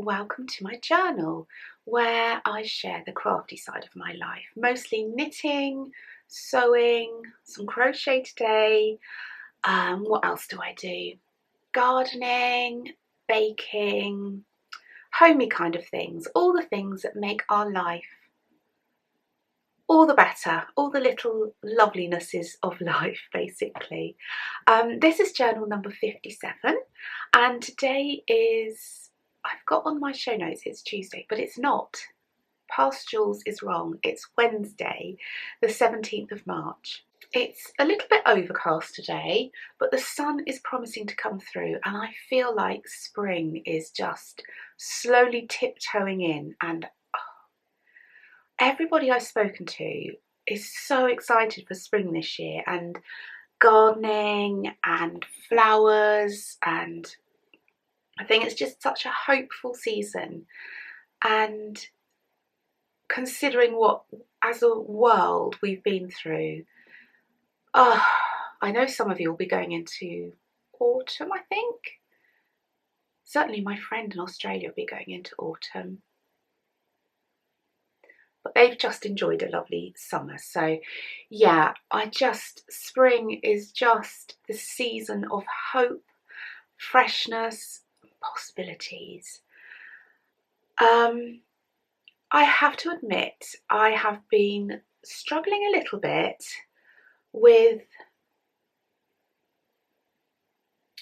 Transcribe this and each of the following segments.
welcome to my journal where I share the crafty side of my life, mostly knitting, sewing, some crochet today. What else do I do? Gardening, baking, homey kind of things, all the things that make our life all the better, all the little lovelinesses of life, basically. This is journal number 57, and today is, I've got on my show notes it's Tuesday, but it's not. Past Jooles is wrong. It's Wednesday, the 17th of March. It's a little bit overcast today, but the sun is promising to come through, and I feel like spring is just slowly tiptoeing in, and everybody I've spoken to is so excited for spring this year, and gardening and flowers, and I think it's just such a hopeful season. And considering what as a world we've been through, I know some of you will be going into autumn, I think. Certainly my friend in Australia will be going into autumn. But they've just enjoyed a lovely summer. So yeah, spring is just the season of hope, freshness, possibilities. I have to admit, I have been struggling a little bit with,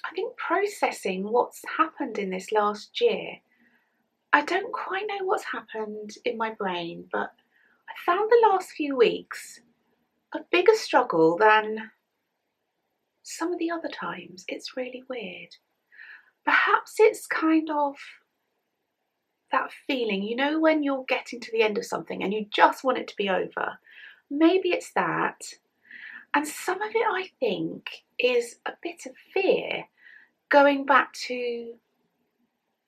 I think, processing what's happened in this last year. I don't quite know what's happened in my brain, but I found the last few weeks a bigger struggle than some of the other times. It's really weird. Perhaps it's kind of that feeling, you know, when you're getting to the end of something and you just want it to be over. Maybe it's that. And some of it, I think, is a bit of fear going back to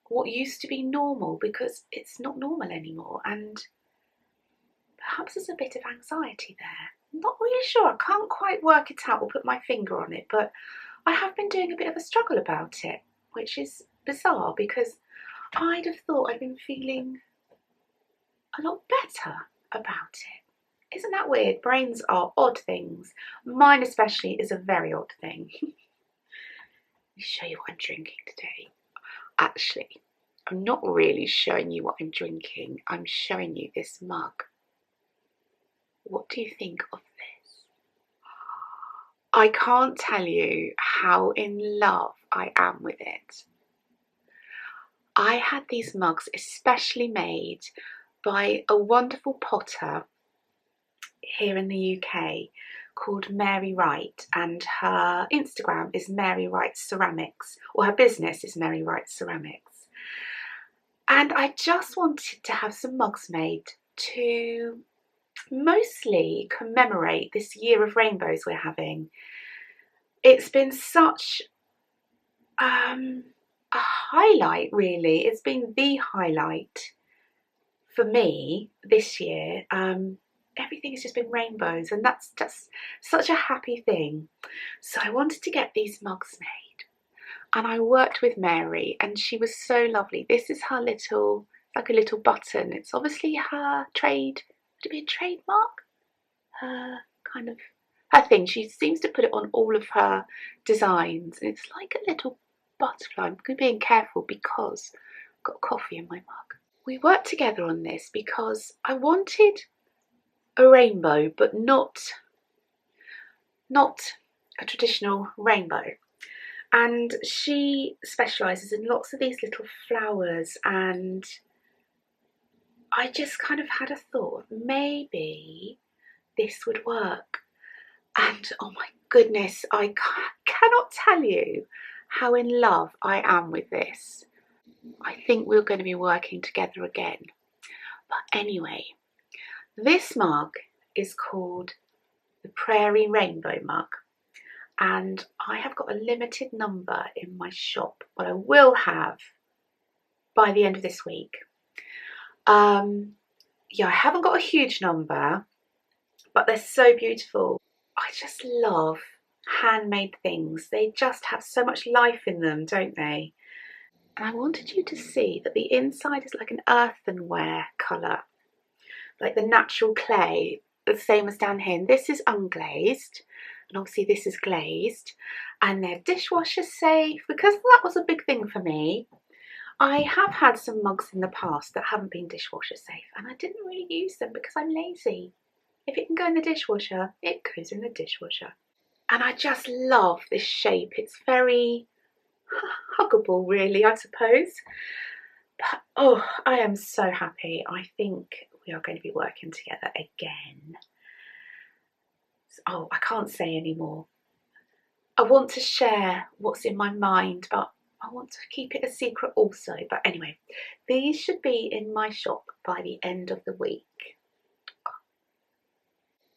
what used to be normal, because it's not normal anymore, and perhaps there's a bit of anxiety there. I'm not really sure, I can't quite work it out or put my finger on it, but I have been doing a bit of a struggle about it, which is bizarre because I'd have thought I'd been feeling a lot better about it. Isn't that weird? Brains are odd things. Mine especially is a very odd thing. Let me show you what I'm drinking today. Actually, I'm not really showing you what I'm drinking. I'm showing you this mug. What do you think of this? I can't tell you how in love I am with it. I had these mugs especially made by a wonderful potter here in the UK called Mary Wright, and her Instagram is Mary Wright Ceramics, or her business is Mary Wright Ceramics. And I just wanted to have some mugs made to mostly commemorate this year of rainbows we're having. It's been such a highlight, really. It's been the highlight for me this year. Everything has just been rainbows, and that's just such a happy thing. So I wanted to get these mugs made, and I worked with Mary, and she was so lovely. This is her little, like a little button. It's obviously her trade, would it be a trademark? Her thing. She seems to put it on all of her designs, and it's like a little butterfly. I'm being careful because I've got coffee in my mug. We worked together on this because I wanted a rainbow, but not a traditional rainbow. And she specialises in lots of these little flowers, and I just kind of had a thought, maybe this would work. And oh my goodness, I cannot tell you how in love I am with this. I think we're going to be working together again. But anyway, this mug is called the Prairie Rainbow Mug, and I have got a limited number in my shop, but I will have by the end of this week. Yeah, I haven't got a huge number, but they're so beautiful. I just love handmade things. They just have so much life in them, don't they? And I wanted you to see that the inside is like an earthenware colour, like the natural clay, the same as down here. And this is unglazed, and obviously this is glazed, and they're dishwasher safe, because that was a big thing for me. I have had some mugs in the past that haven't been dishwasher safe, and I didn't really use them because I'm lazy. If it can go in the dishwasher, it goes in the dishwasher. And I just love this shape. It's very huggable, really, I suppose. But oh, I am so happy. I think we are going to be working together again. Oh, I can't say any more. I want to share what's in my mind, but I want to keep it a secret also. But anyway, these should be in my shop by the end of the week.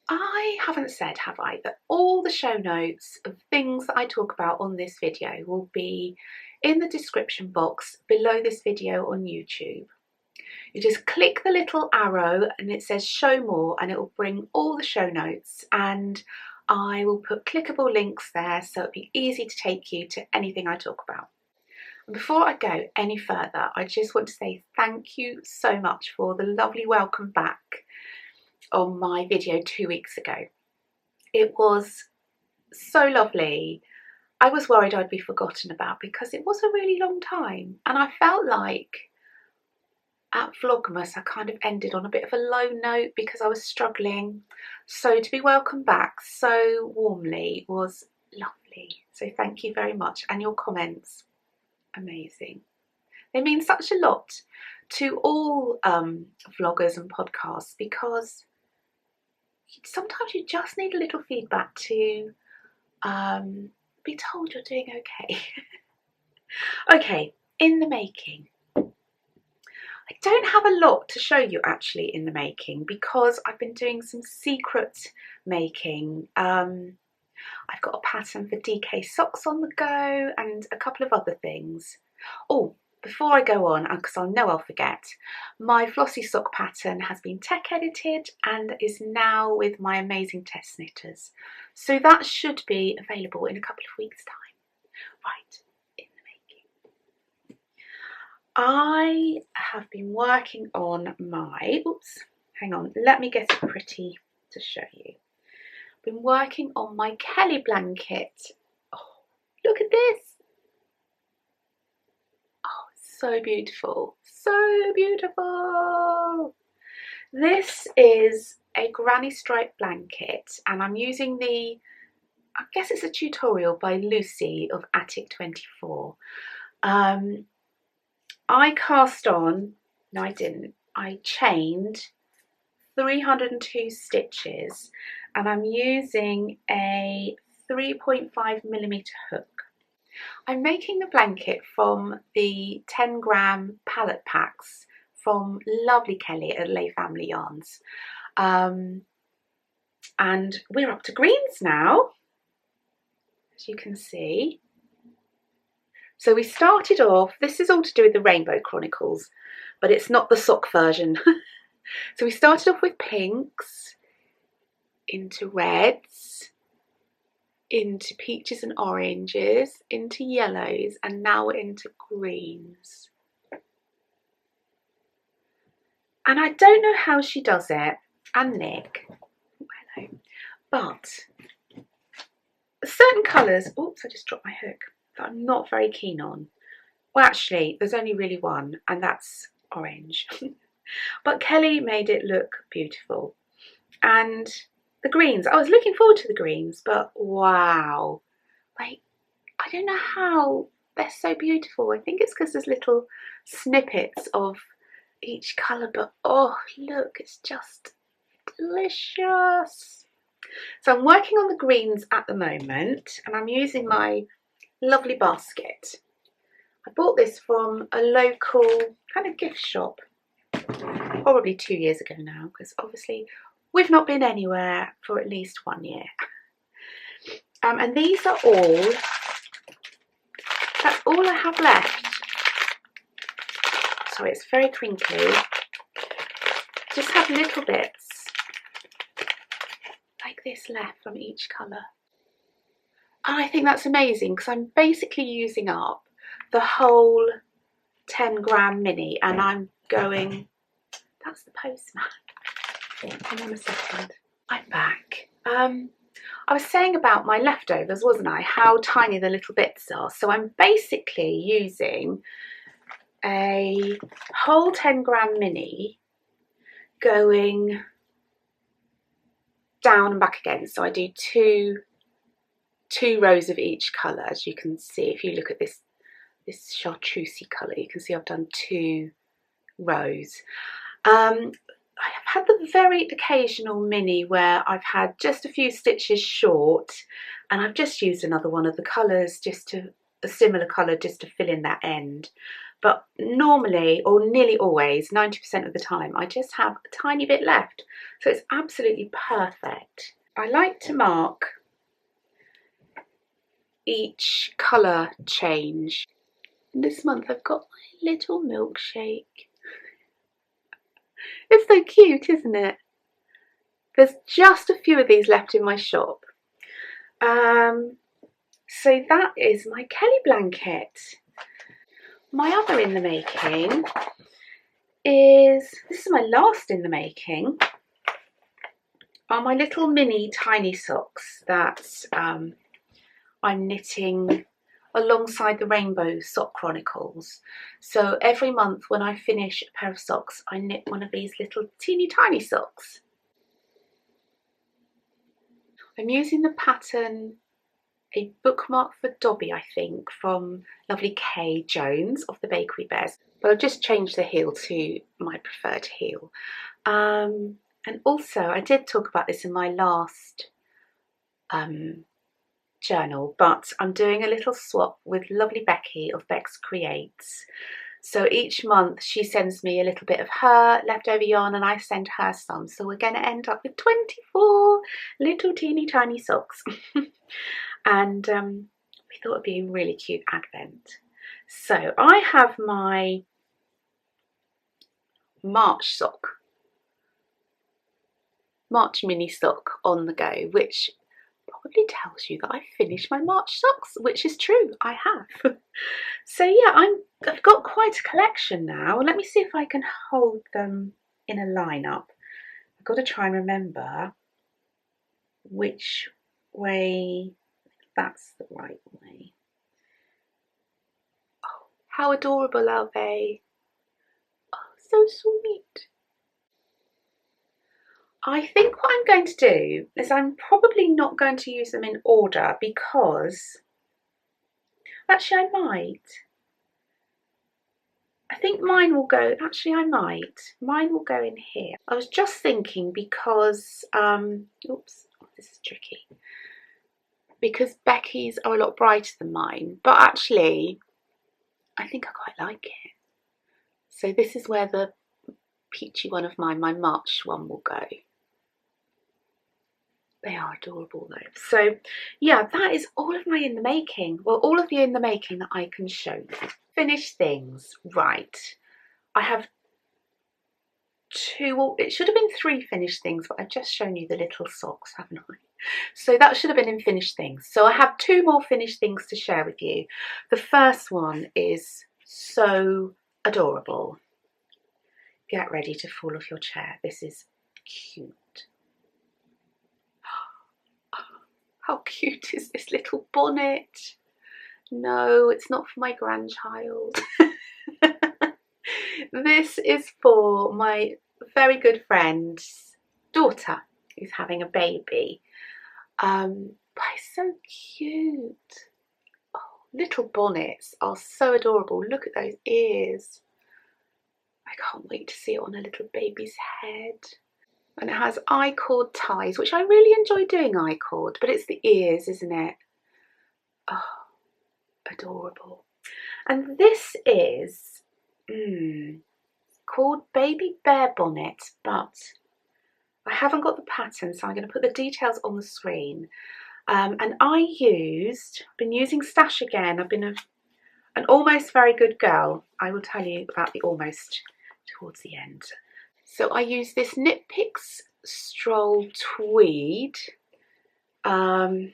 I haven't said, have I, that all the show notes of things that I talk about on this video will be in the description box below this video on YouTube. You just click the little arrow and it says show more, and it will bring all the show notes, and I will put clickable links there so it'll be easy to take you to anything I talk about. And before I go any further, I just want to say thank you so much for the lovely welcome back on my video 2 weeks ago. It was so lovely. I was worried I'd be forgotten about because it was a really long time, and I felt like at Vlogmas I kind of ended on a bit of a low note because I was struggling. So to be welcomed back so warmly was lovely. So thank you very much, and your comments, amazing. They mean such a lot to all vloggers and podcasts, because sometimes you just need a little feedback to be told you're doing okay. Okay, in the making. I don't have a lot to show you actually in the making because I've been doing some secret making. I've got a pattern for DK socks on the go and a couple of other things. Oh, before I go on, because I know I'll forget, my flossy sock pattern has been tech edited and is now with my amazing test knitters. So that should be available in a couple of weeks' time. Right, in the making. I have been working on my, oops, hang on, let me get it pretty to show you. Been working on my Kelly blanket. Oh, look at this. So beautiful, so beautiful. This is a granny stripe blanket, and I'm using the, I guess it's a tutorial by Lucy of Attic 24. I cast on, no I didn't, I chained 302 stitches, and I'm using a 3.5mm hook. I'm making the blanket from the 10-gram pallet packs from lovely Kelly at Lay Family Yarns. And we're up to greens now, as you can see. So we started off, this is all to do with the Rainbow Chronicles, but it's not the sock version. So we started off with pinks, into reds, into peaches and oranges, into yellows, and now we're into greens. And I don't know how she does it, and Nick, oh, hello, but certain colours, oops, I just dropped my hook, that I'm not very keen on. Well, actually, there's only really one, and that's orange. But Kelly made it look beautiful. And the greens, I was looking forward to the greens, but wow, like, I don't know how they're so beautiful. I think it's because there's little snippets of each colour, but oh, look, it's just delicious. So I'm working on the greens at the moment, and I'm using my lovely basket. I bought this from a local kind of gift shop, probably 2 years ago now, because obviously we've not been anywhere for at least 1 year. And these are all, that's all I have left. Sorry, it's very crinkly. Just have little bits like this left from each colour. And I think that's amazing because I'm basically using up the whole 10-gram mini, and I'm going, that's the postman. Hang on a second. I'm back. I was saying about my leftovers, wasn't I? How tiny the little bits are. So I'm basically using a whole 10-gram mini going down and back again. So I do two rows of each colour, as you can see. If you look at this chartreusey colour, you can see I've done 2 rows. I have had the very occasional mini where I've had just a few stitches short, and I've just used another one of the colours, a similar colour, just to fill in that end. But normally, or nearly always, 90% of the time, I just have a tiny bit left. So it's absolutely perfect. I like to mark each colour change. And this month I've got my little milkshake. It's so cute, isn't it? There's just a few of these left in my shop. So that is my Kelly blanket. My other in the making this is my last in the making, are my little mini tiny socks that I'm knitting alongside the Rainbow Sock Chronicles. So every month when I finish a pair of socks, I knit one of these little teeny tiny socks. I'm using the pattern A Bookmark for Dobby, I think, from lovely Kay Jones of the Bakery Bears, but I've just changed the heel to my preferred heel. And also I did talk about this in my last journal, but I'm doing a little swap with lovely Becky of Bex Creates. So each month she sends me a little bit of her leftover yarn and I send her some. So we're going to end up with 24 little teeny tiny socks. And we thought it'd be a really cute advent. So I have my March mini sock on the go, which probably tells you that I finished my March socks, which is true, I have. So yeah, I've got quite a collection now. Let me see if I can hold them in a lineup. I've got to try and remember which way that's the right way. Oh, how adorable are they? Oh, so sweet. I think what I'm going to do is I'm probably not going to use them in order, because actually I might. I think mine will go, actually I might. Mine will go in here. I was just thinking because, oops, this is tricky. Because Becky's are a lot brighter than mine, but actually I think I quite like it. So this is where the peachy one of mine, my March one, will go. They are adorable though. So yeah, that is all of my in the making. Well, all of the in the making that I can show you. Finished things, right. I have 2, well, it should have been 3 finished things, but I've just shown you the little socks, haven't I? So that should have been in finished things. So I have 2 more finished things to share with you. The first one is so adorable. Get ready to fall off your chair. This is cute. How cute is this little bonnet? No, it's not for my grandchild. This is for my very good friend's daughter who's having a baby. But it's so cute. Oh, little bonnets are so adorable. Look at those ears. I can't wait to see it on a little baby's head. And it has I-cord ties, which I really enjoy doing I-cord, but it's the ears, isn't it? Oh, adorable. And this is called Baby Bear Bonnet, but I haven't got the pattern, so I'm going to put the details on the screen. And I've been using Stash again. I've been an almost very good girl. I will tell you about the almost towards the end. So I use this SNIPPITS Stroll Tweed. What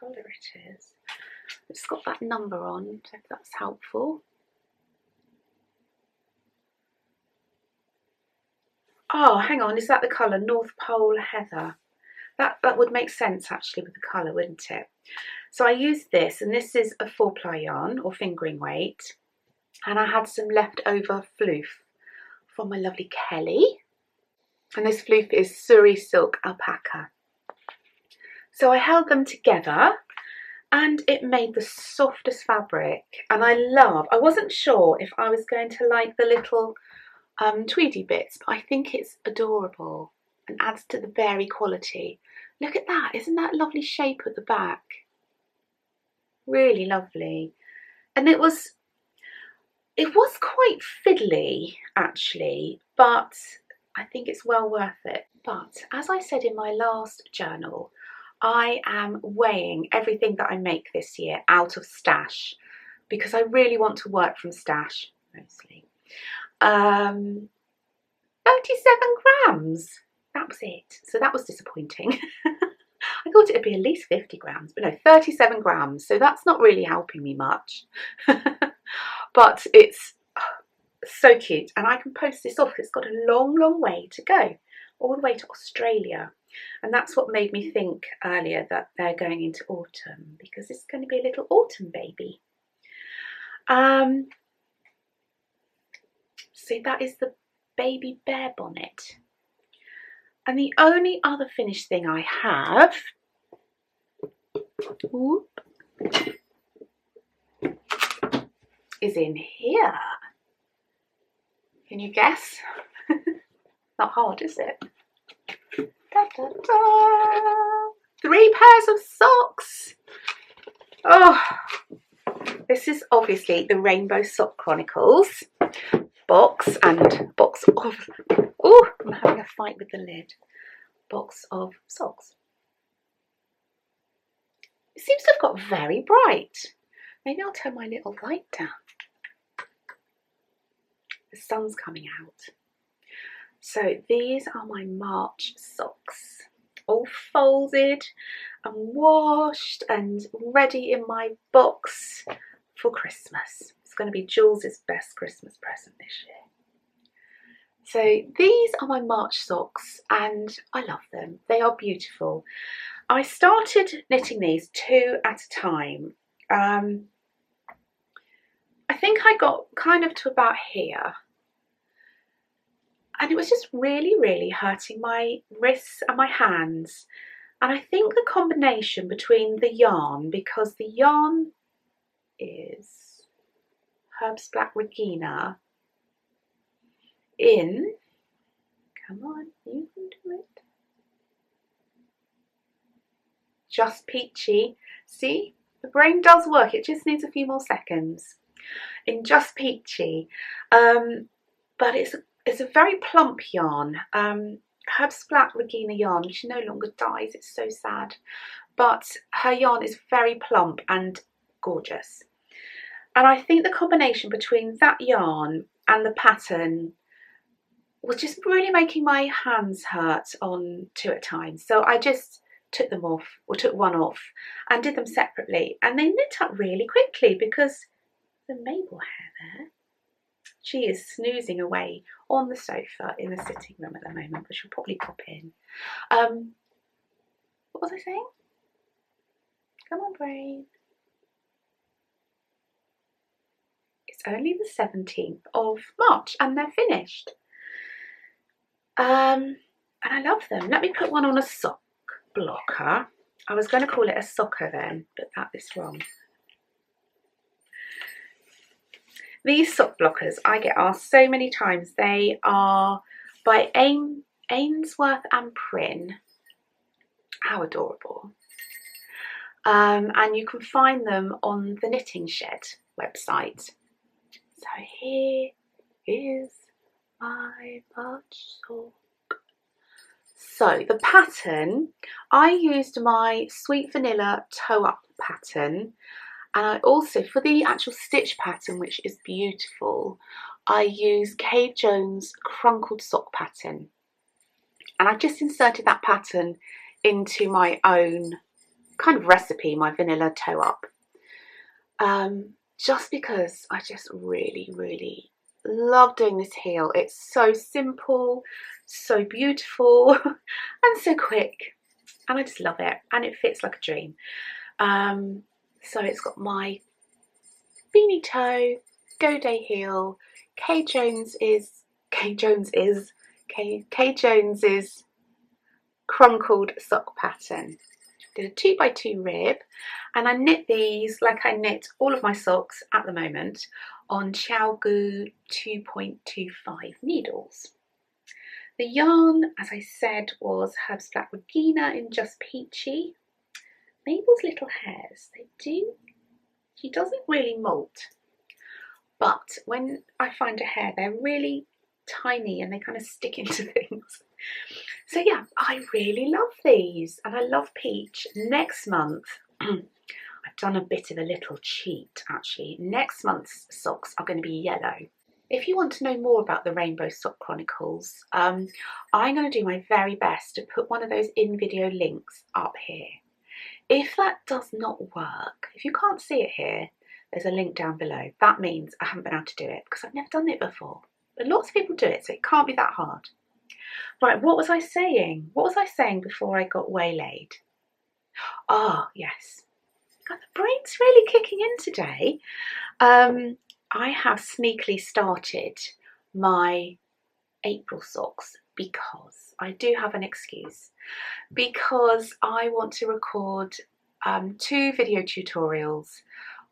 colour it is? It's got that number on, so if that's helpful. Oh, hang on, is that the colour? North Pole Heather. That would make sense actually with the colour, wouldn't it? So I used this, and this is a 4-ply yarn or fingering weight, and I had some leftover floof from my lovely Kelly, and this floof is Surrey Silk Alpaca. So I held them together and it made the softest fabric, and I wasn't sure if I was going to like the little tweedy bits, but I think it's adorable and adds to the berry quality. Look at that, isn't that a lovely shape at the back? Really lovely. And it was quite fiddly actually, but I think it's well worth it. But as I said in my last journal, I am weighing everything that I make this year out of stash because I really want to work from stash mostly. 37 grams, that was it. So that was disappointing. I thought it'd be at least 50 grams, but no, 37 grams. So that's not really helping me much. But it's so cute, and I can post this off. It's got a long, long way to go, all the way to Australia. And that's what made me think earlier that they're going into autumn, because it's going to be a little autumn baby. So that is the baby bear bonnet. And the only other finished thing I have, is in here. Can you guess? Not hard, is it? Da, da, da. 3 pairs of socks. Oh, this is obviously the Rainbow Sock Chronicles box and box of, oh, I'm having a fight with the lid, box of socks. It seems to have got very bright. Maybe I'll turn my little light down. The sun's coming out. So these are my March socks, all folded and washed and ready in my box for Christmas. It's going to be Jooles' best Christmas present this year. So these are my March socks and I love them. They are beautiful. I started knitting these 2 at a time. I think I got kind of to about here. And it was just really, really hurting my wrists and my hands. And I think the combination between the yarn, because the yarn is Herbst Black Regina in, come on, you can do it, Just Peachy. See, the brain does work, it just needs a few more seconds. In Just Peachy, but it's a very plump yarn. Herbst Black Regina yarn, she no longer dyes, it's so sad. But her yarn is very plump and gorgeous. And I think the combination between that yarn and the pattern was just really making my hands hurt on 2 at a time. So I just took them off, or took one off, and did them separately. And they knit up really quickly because the Mabel hair there, she is snoozing away on the sofa in the sitting room at the moment, but she'll probably pop in. What was I saying? Come on, brain. It's only the 17th of March and they're finished. And I love them. Let me put one on a sock blocker. I was going to call it a socker then, but that is wrong. These sock blockers, I get asked so many times. They are by Ainsworth and Prynne. How adorable. And you can find them on the Knitting Shed website. So here is my March sock. So the pattern, I used my Sweet Vanilla Toe Up pattern. And I also, for the actual stitch pattern, which is beautiful, I use Kay Jones' Crunkled Sock pattern. And I've just inserted that pattern into my own kind of recipe, my Vanilla Toe Up. just because I just really love doing this heel. It's so simple, so beautiful and so quick, and I just love it, and it fits like a dream. So it's got my beanie toe, Go Day heel, Kay Jones's chronicled sock pattern. Did a 2x2 rib, and I knit these like I knit all of my socks at the moment on CHRONICLES 2.25 needles. The yarn, as I said, was Herbs Black Regina in Just Peachy. Mabel's little hairs, she doesn't really molt, but when I find a hair, they're really tiny and they kind of stick into things. So yeah, I really love these, and I love peach. Next month, I've done a bit of a little cheat actually. Next month's socks are going to be yellow. If you want to know more about the Rainbow Sock Chronicles, I'm going to do my very best to put one of those in-video links up here. If that does not work, if you can't see it here, there's a link down below. That means I haven't been able to do it because I've never done it before. But lots of people do it, so it can't be that hard. Right, what was I saying? What was I saying before I got waylaid? Ah, yes. God, the brain's really kicking in today. I have sneakily started my April socks because I do have an excuse. Because I want to record 2 video tutorials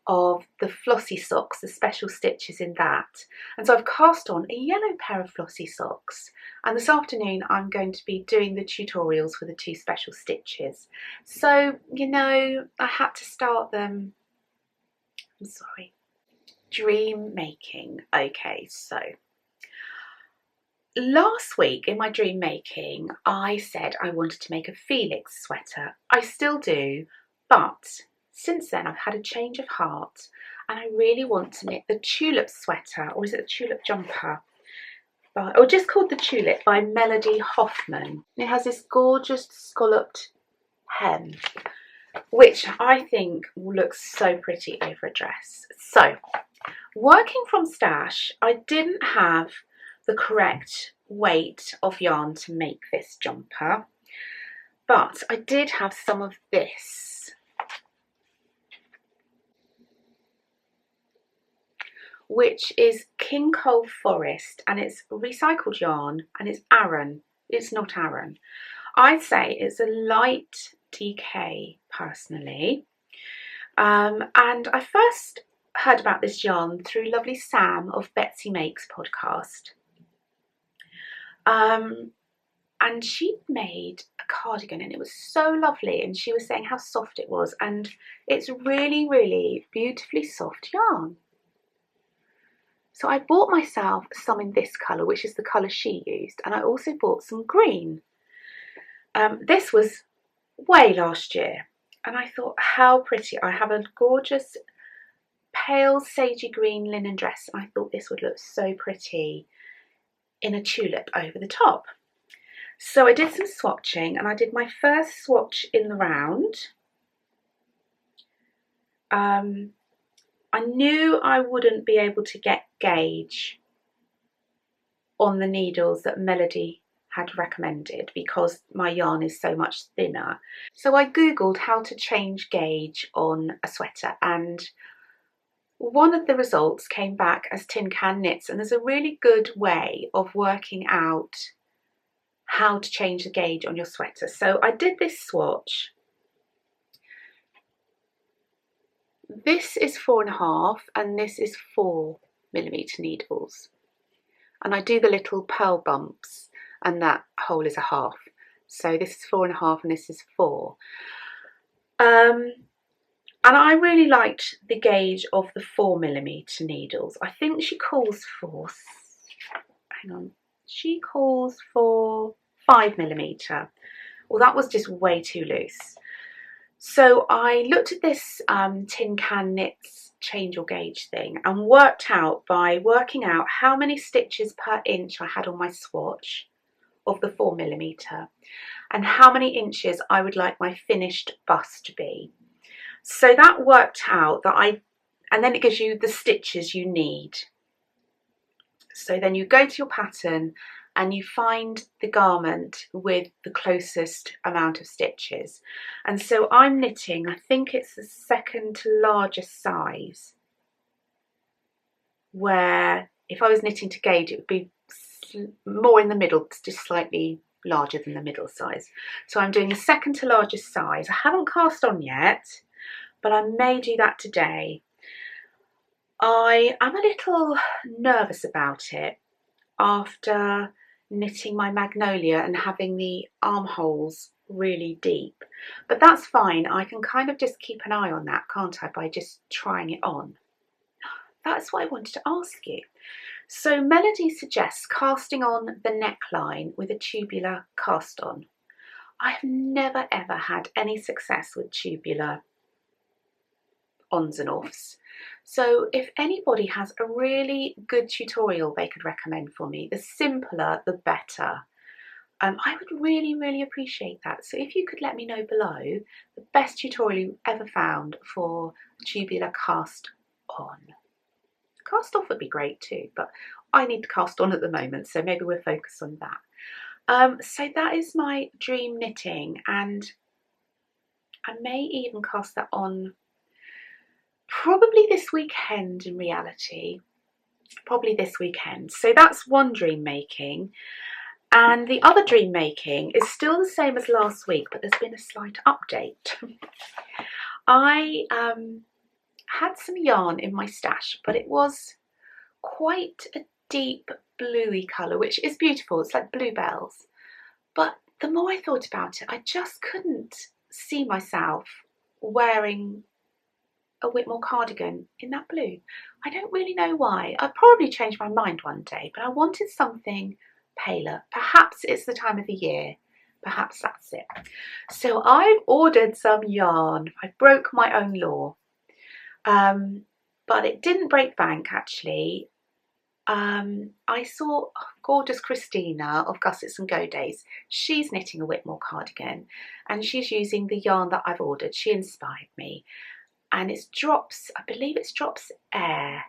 of the flossy socks, the special stitches in that. And so I've cast on a yellow pair of flossy socks, and this afternoon I'm going to be doing the tutorials for the 2 special stitches. So, you know, I had to start them. I'm sorry. Dream making. Okay, so last week in my dream making, I said I wanted to make a Felix sweater. I still do, but since then I've had a change of heart and I really want to knit the tulip sweater, or is it a tulip jumper? Or just called the Tulip by Melody Hoffman. It has this gorgeous scalloped hem, which I think will look so pretty over a dress. So, working from stash, I didn't have the correct weight of yarn to make this jumper, but I did have some of this, which is King Cole Forest, and it's recycled yarn, and it's Aran. It's not Aran. I'd say it's a light DK personally, and I first heard about this yarn through lovely Sam of Betsy Makes podcast. And she made a cardigan and it was so lovely, and she was saying how soft it was, and it's really beautifully soft yarn. So I bought myself some in this colour, which is the colour she used, and I also bought some green. This was way last year, and I thought how pretty. I have a gorgeous pale sagey green linen dress, and I thought this would look so pretty in a tulip over the top. So I did some swatching, and I did my first swatch in the round. I knew I wouldn't be able to get gauge on the needles that Melody had recommended because my yarn is so much thinner. So I googled how to change gauge on a sweater, and one of the results came back as Tin Can Knits, and there's a really good way of working out how to change the gauge on your sweater. So I did this swatch. This is 4.5 and this is 4mm needles, and I do the little pearl bumps, and that hole is a half. So this is 4.5 and this is 4. And I really liked the gauge of the 4mm needles. I think she calls for, hang on, she calls for 5mm. Well, that was just way too loose. So I looked at this Tin Can Knits change your gauge thing and worked out by working out how many stitches per inch I had on my swatch of the 4mm and how many inches I would like my finished bust to be. So that worked out that I and then it gives you the stitches you need. So then you go to your pattern and you find the garment with the closest amount of stitches. And so I'm knitting, I think it's the second to largest size, where if I was knitting to gauge, it would be more in the middle, just slightly larger than the middle size. So I'm doing the second to largest size. I haven't cast on yet, but I may do that today. I am a little nervous about it after knitting my magnolia and having the armholes really deep, but that's fine. I can kind of just keep an eye on that, can't I, by just trying it on. That's what I wanted to ask you. So Melody suggests casting on the neckline with a tubular cast on. I've never ever had any success with tubular ons and offs. So if anybody has a really good tutorial they could recommend for me, the simpler the better. I would really appreciate that. So if you could let me know below the best tutorial you ever found for tubular cast on. Cast off would be great too, but I need to cast on at the moment, so maybe we'll focus on that. So that is my dream knitting, and I may even cast that on probably this weekend in reality. Probably this weekend. So that's one dream making. And the other dream making is still the same as last week, but there's been a slight update. I had some yarn in my stash, but it was quite a deep bluey colour, which is beautiful. It's like bluebells. But the more I thought about it, I just couldn't see myself wearing a Whitmore cardigan in that blue. I don't really know why. I'll probably change my mind one day, but I wanted something paler. Perhaps it's the time of the year. Perhaps that's it. So I've ordered some yarn. I broke my own law. But it didn't break bank actually. I saw gorgeous Christina of Gussets and Go Days. She's knitting a Whitmore cardigan and she's using the yarn that I've ordered. She inspired me. And it's Drops, I believe it's Drops Air.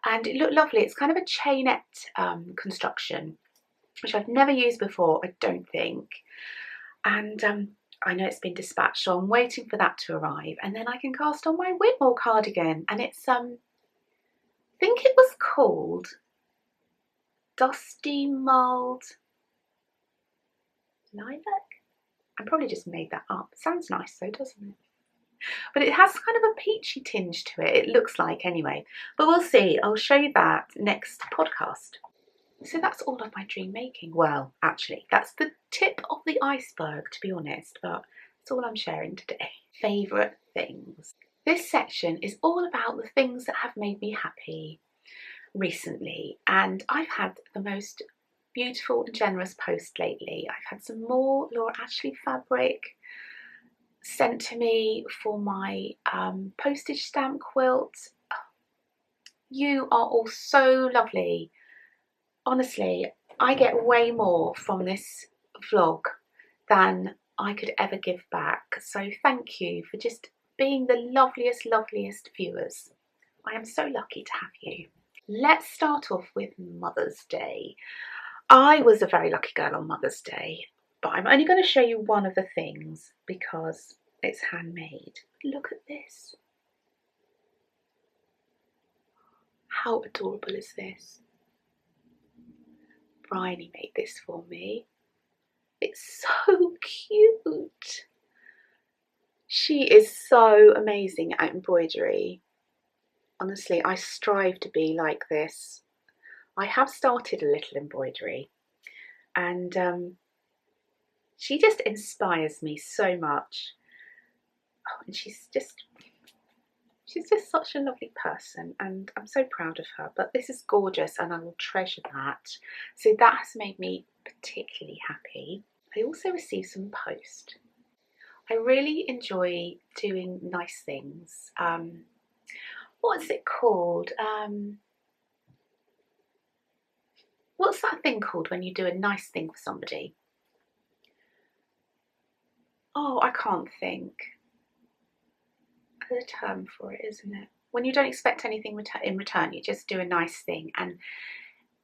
And it looked lovely. It's kind of a chainette construction, which I've never used before, I don't think. And I know it's been dispatched, so I'm waiting for that to arrive. And then I can cast on my Whitmore cardigan. And it's, I think it was called Dusty Mulled Lilac. I probably just made that up. It sounds nice though, doesn't it? But it has kind of a peachy tinge to it, it looks like anyway. But we'll see, I'll show you that next podcast. So that's all of my dream making. Well, actually, that's the tip of the iceberg, to be honest, but it's all I'm sharing today. Favourite things. This section is all about the things that have made me happy recently, and I've had the most beautiful and generous post lately. I've had some more Laura Ashley fabric sent to me for my postage stamp quilt. You are all so lovely. Honestly, I get way more from this vlog than I could ever give back. So thank you for just being the loveliest viewers. I am so lucky to have you. Let's start off with Mother's Day. I was a very lucky girl on Mother's Day, but I'm only going to show you one of the things because it's handmade. Look at this. How adorable is this? Bryony made this for me. It's so cute. She is so amazing at embroidery. Honestly, I strive to be like this. I have started a little embroidery and she just inspires me so much. Oh, and she's just such a lovely person and I'm so proud of her. But this is gorgeous and I will treasure that. So that has made me particularly happy. I also received some post. I really enjoy doing nice things. What's it called? What's that thing called when you do a nice thing for somebody? Oh, I can't think. the term for it, isn't it? When you don't expect anything in return, you just do a nice thing and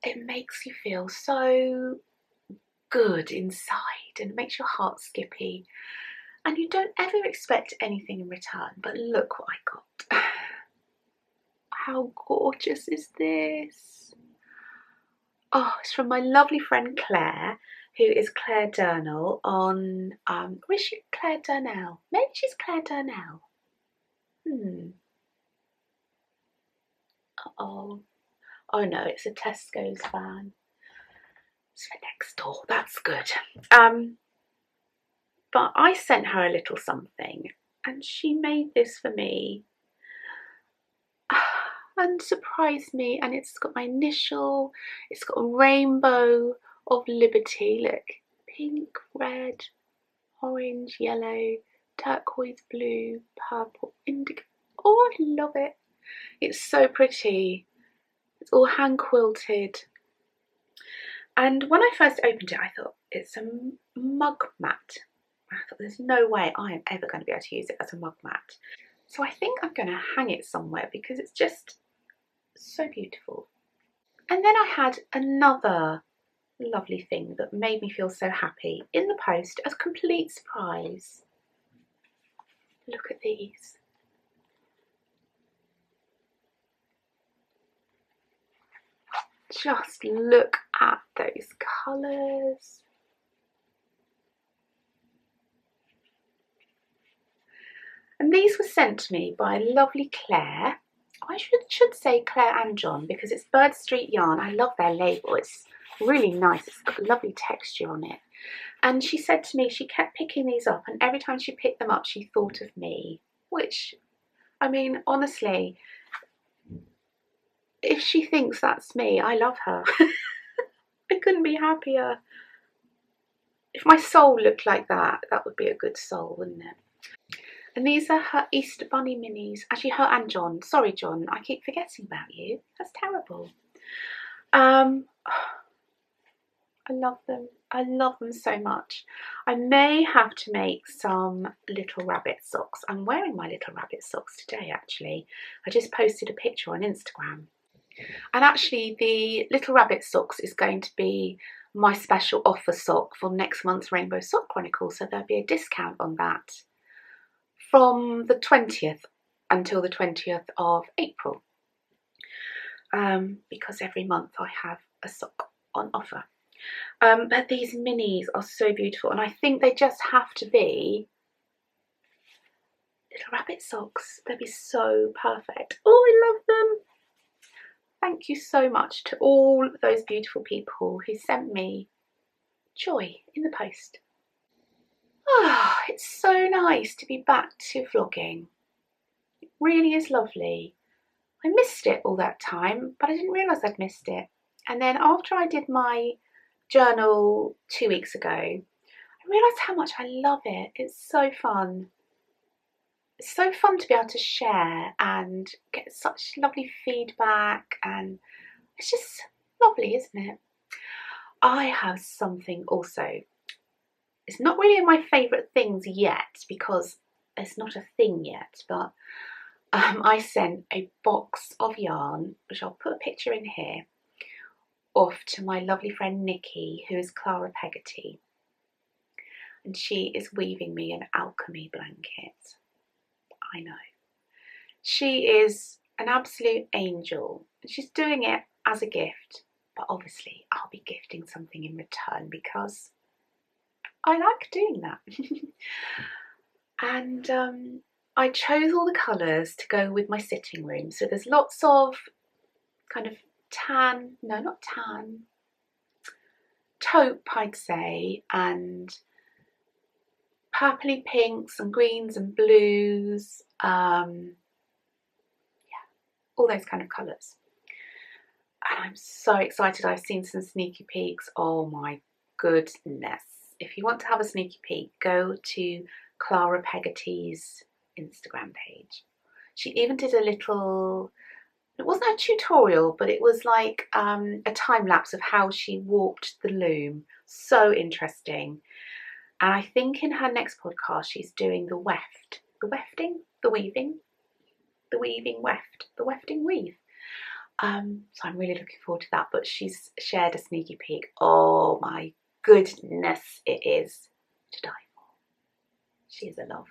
it makes you feel so good inside and it makes your heart skippy. And you don't ever expect anything in return, but look what I got. How gorgeous is this? Oh, it's from my lovely friend Claire, who is Claire Durnell on, or is she Claire Durnell? Maybe she's Claire Durnell. Uh-oh. Oh no, it's a Tesco's van. It's for next door, that's good. But I sent her a little something and she made this for me and surprised me, and it's got my initial, it's got a rainbow of liberty, look, pink, red, orange, yellow, turquoise, blue, purple, indigo. Oh, I love it. It's so pretty. It's all hand quilted. And when I first opened it, I thought it's a mug mat. I thought there's no way I am ever going to be able to use it as a mug mat. So I think I'm going to hang it somewhere because it's just so beautiful. And then I had another lovely thing that made me feel so happy in the post as a complete surprise. Look at these. Just look at those colours. And these were sent to me by lovely Claire. I should say Claire and John because it's Bird Street yarn. I love their label. It's really nice. It's got lovely texture on it. And she said to me she kept picking these up, and every time she picked them up she thought of me. Which, I mean, honestly, if she thinks that's me, I love her. I couldn't be happier. If my soul looked like that, that would be a good soul, wouldn't it? And these are her Easter Bunny minis. Actually, her and John. Sorry, John, I keep forgetting about you. That's terrible. I love them. I love them so much. I may have to make some little rabbit socks. I'm wearing my little rabbit socks today, actually. I just posted a picture on Instagram. And actually, the little rabbit socks is going to be my special offer sock for next month's Rainbow Sock Chronicles. So there'll be a discount on that from the 20th until the 20th of April. Because every month I have a sock on offer. But these minis are so beautiful, and I think they just have to be little rabbit socks. They'd be so perfect. Oh, I love them. Thank you so much to all those beautiful people who sent me joy in the post. Oh, it's so nice to be back to vlogging. It really is lovely. I missed it all that time, but I didn't realise I'd missed it. And then after I did my journal 2 weeks ago, I realised how much I love it. It's so fun. It's so fun to be able to share and get such lovely feedback, and it's just lovely, isn't it? I have something also. It's not really my favourite things yet because it's not a thing yet, but I sent a box of yarn, which I'll put a picture in here, off to my lovely friend Nikki, who is Clara Peggotty, and she is weaving me an alchemy blanket. I know. She is an absolute angel, and she's doing it as a gift, but obviously I'll be gifting something in return because I like doing that. And I chose all the colours to go with my sitting room. So there's lots of kind of tan, no, not tan, taupe, I'd say, and purpley pinks and greens and blues. Yeah, all those kind of colours. And I'm so excited. I've seen some sneaky peeks. Oh my goodness. If you want to have a sneaky peek, go to Clara Peggotty's Instagram page. She even did a little, it wasn't a tutorial, but it was like a time lapse of how she warped the loom. So interesting. And I think in her next podcast she's doing the weaving. the wefting weave. So I'm really looking forward to that, but she's shared a sneaky peek. Oh my goodness, it is to die for. She is a love.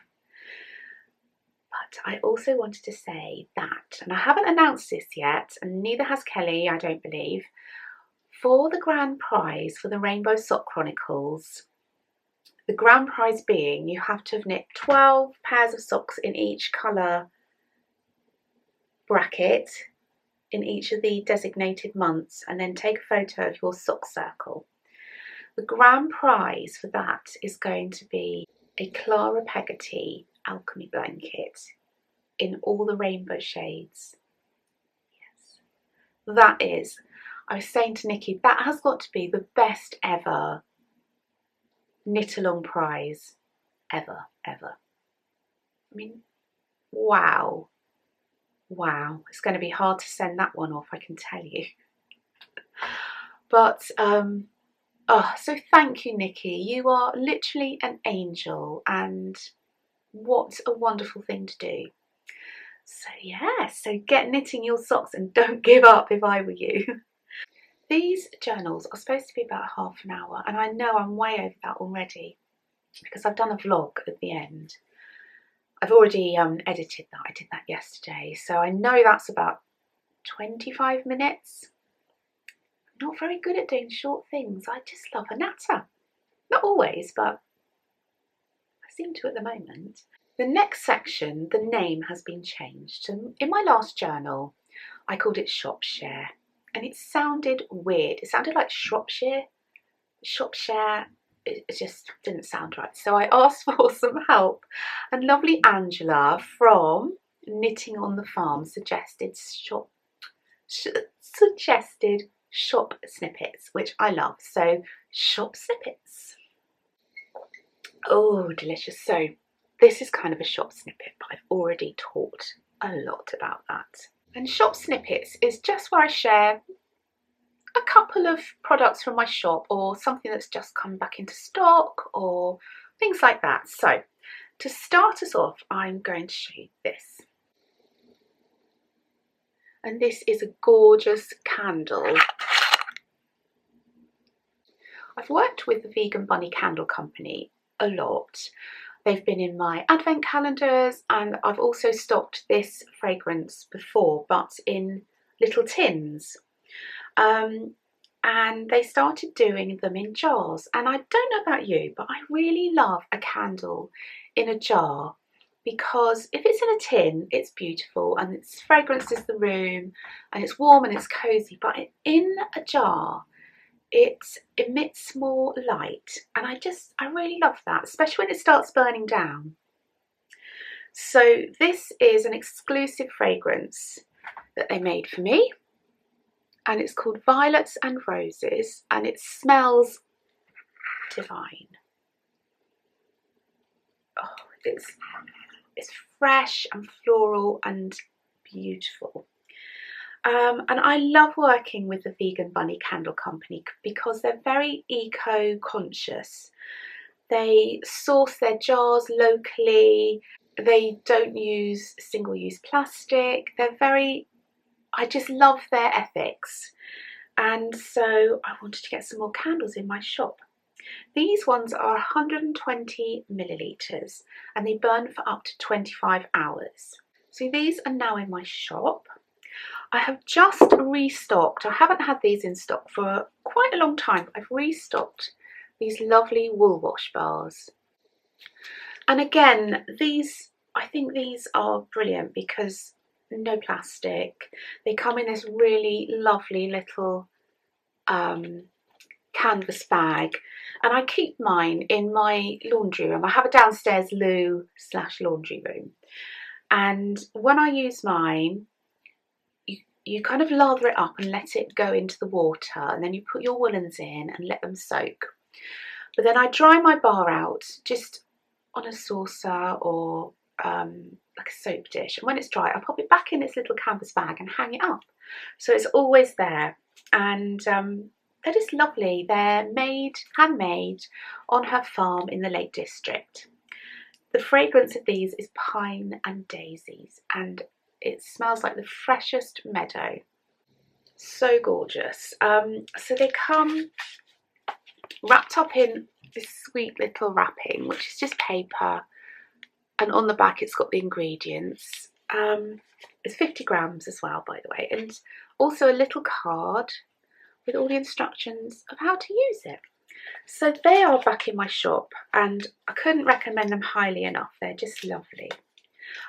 But I also wanted to say that, and I haven't announced this yet, and neither has Kelly, I don't believe, for the grand prize for the Rainbow Sock Chronicles, the grand prize being you have to have knit 12 pairs of socks in each colour bracket in each of the designated months, and then take a photo of your sock circle. The grand prize for that is going to be a Clara Peggotty alchemy blanket in all the rainbow shades. Yes, that is, I was saying to Nikki, that has got to be the best ever knit along prize ever. I mean, wow, it's going to be hard to send that one off, I can tell you. But so thank you, Nikki. You are literally an angel, and what a wonderful thing to do. So yeah, so get knitting your socks and don't give up if I were you. These journals are supposed to be about half an hour, and I know I'm way over that already because I've done a vlog at the end. I've already edited that. I did that yesterday, so I know that's about 25 minutes. I'm not very good at doing short things. I just love a natter. Not always, but I seem to at the moment. The next section, the name has been changed. In my last journal, I called it Shropshire, and it sounded weird. It sounded like Shropshire. Shropshire, it just didn't sound right. So I asked for some help, and lovely Angela from Knitting on the Farm suggested shop snippets, which I love. So shop snippets. Oh, delicious. So this is kind of a shop snippet, but I've already talked a lot about that. And shop snippets is just where I share a couple of products from my shop or something that's just come back into stock or things like that. So to start us off, I'm going to show you this. And this is a gorgeous candle. I've worked with the Vegan Bunny Candle Company a lot. They've been in my advent calendars, and I've also stocked this fragrance before, but in little tins. And they started doing them in jars, and I don't know about you, but I really love a candle in a jar, because if it's in a tin, it's beautiful and its fragrance is the room and it's warm and it's cozy, but in a jar it emits more light, and I really love that, especially when it starts burning down. So this is an exclusive fragrance that they made for me, and it's called Violets and Roses, and it smells divine. Oh, it's fresh and floral and beautiful. And I love working with the Vegan Bunny Candle Company because they're very eco-conscious. They source their jars locally. They don't use single-use plastic. I just love their ethics. And so I wanted to get some more candles in my shop. These ones are 120 millilitres and they burn for up to 25 hours. So these are now in my shop. I have just restocked, I haven't had these in stock for quite a long time, but I've restocked these lovely wool wash bars. And again, I think these are brilliant because no plastic. They come in this really lovely little canvas bag, and I keep mine in my laundry room. I have a downstairs loo/laundry room, and when I use mine, you kind of lather it up and let it go into the water, and then you put your woolens in and let them soak. But then I dry my bar out just on a saucer or like a soap dish, and when it's dry I pop it back in its little canvas bag and hang it up, so it's always there. And they're just lovely. They're handmade on her farm in the Lake District. The fragrance of these is pine and daisies, and It smells like the freshest meadow. So gorgeous. So they come wrapped up in this sweet little wrapping, which is just paper, and on the back it's got the ingredients. It's 50 grams as well, by the way, and also a little card with all the instructions of how to use it. So they are back in my shop, and I couldn't recommend them highly enough. They're just lovely.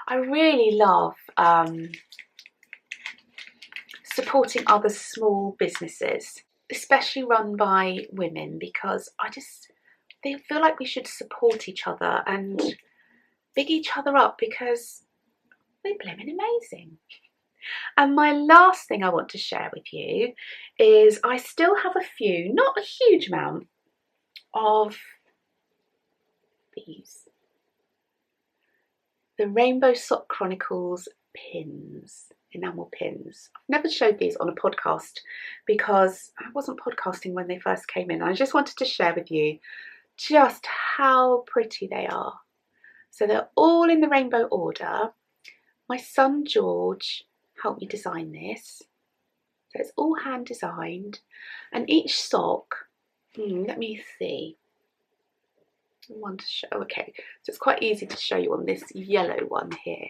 I really love supporting other small businesses, especially run by women, because they feel like we should support each other and big each other up, because we're blooming amazing. And my last thing I want to share with you is I still have a few, not a huge amount, of these. The Rainbow Sock Chronicles pins, enamel pins. I've never showed these on a podcast because I wasn't podcasting when they first came in. I just wanted to share with you just how pretty they are. So they're all in the rainbow order. My son George helped me design this. So it's all hand designed, and each sock, let me see. I want to show, okay, so it's quite easy to show you on this yellow one here.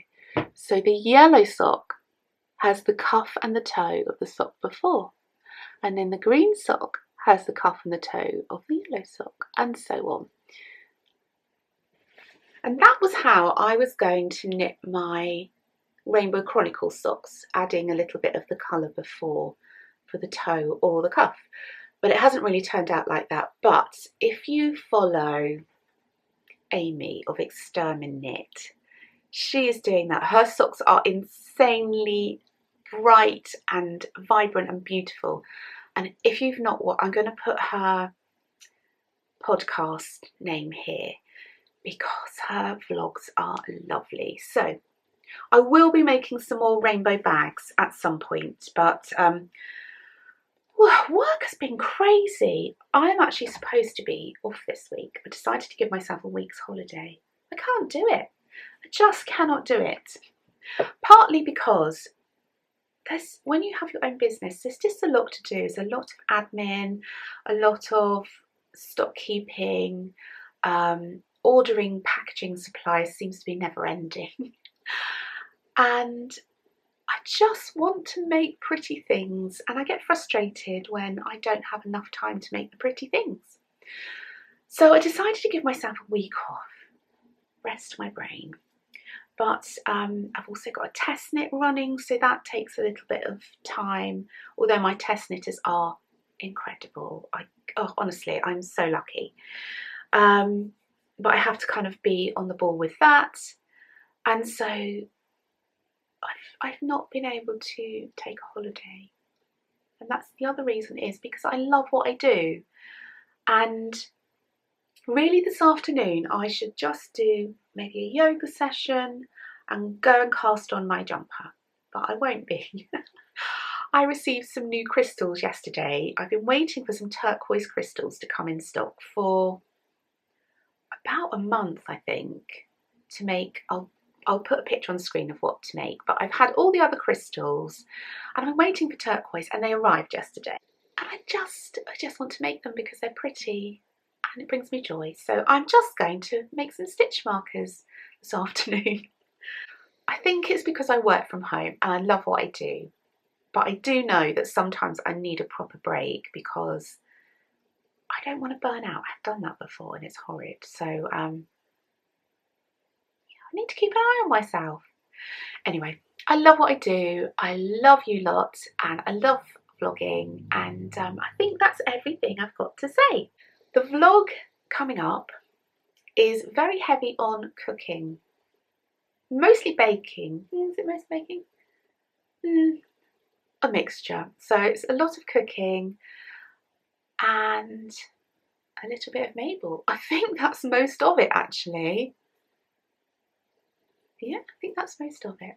So the yellow sock has the cuff and the toe of the sock before, and then the green sock has the cuff and the toe of the yellow sock, and so on. And that was how I was going to knit my Rainbow Chronicles socks, adding a little bit of the colour before for the toe or the cuff. But it hasn't really turned out like that. But if you follow Amy of Extermin Knit, she is doing that. Her socks are insanely bright and vibrant and beautiful. And if you've not, I'm going to put her podcast name here because her vlogs are lovely. So I will be making some more rainbow bags at some point, but work has been crazy. I'm actually supposed to be off this week. I decided to give myself a week's holiday. I can't do it. I just cannot do it. Partly because when you have your own business, there's just a lot to do. There's a lot of admin, a lot of stock keeping, ordering packaging supplies seems to be never ending. And I just want to make pretty things, and I get frustrated when I don't have enough time to make the pretty things. So I decided to give myself a week off, rest my brain. But I've also got a test knit running, so that takes a little bit of time, although my test knitters are incredible. Honestly, I'm so lucky. But I have to kind of be on the ball with that. And so I've not been able to take a holiday. And that's the other reason, is because I love what I do. And really this afternoon I should just do maybe a yoga session and go and cast on my jumper. But I won't be. I received some new crystals yesterday. I've been waiting for some turquoise crystals to come in stock for about a month, I think, to make. I'll put a picture on the screen of what to make, but I've had all the other crystals and I'm waiting for turquoise, and they arrived yesterday. And I just want to make them because they're pretty and it brings me joy. So I'm just going to make some stitch markers this afternoon. I think it's because I work from home and I love what I do, but I do know that sometimes I need a proper break because I don't want to burn out. I've done that before and it's horrid. So I need to keep an eye on myself. Anyway, I love what I do. I love you lot, and I love vlogging, and I think that's everything I've got to say. The vlog coming up is very heavy on cooking, mostly baking. Is it mostly baking? A mixture. So it's a lot of cooking and a little bit of Mabel. I think that's most of it, actually. Yeah, I think that's most of it.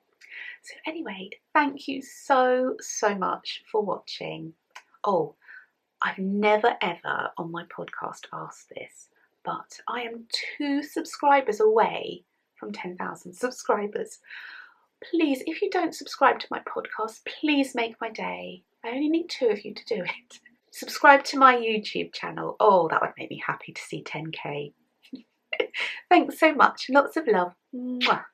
So anyway, thank you so much for watching. Oh, I've never ever on my podcast asked this, but I am 2 subscribers away from 10,000 subscribers. Please, if you don't subscribe to my podcast, please make my day. I only need 2 of you to do it. Subscribe to my YouTube channel. Oh, that would make me happy to see 10k. Thanks so much. Lots of love. Mwah.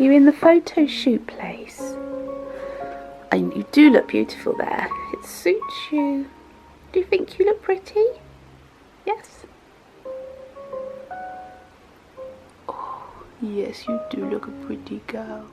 You in the photo shoot place? And you do look beautiful there. It suits you. Do you think you look pretty? Yes? Oh, yes, you do look a pretty girl.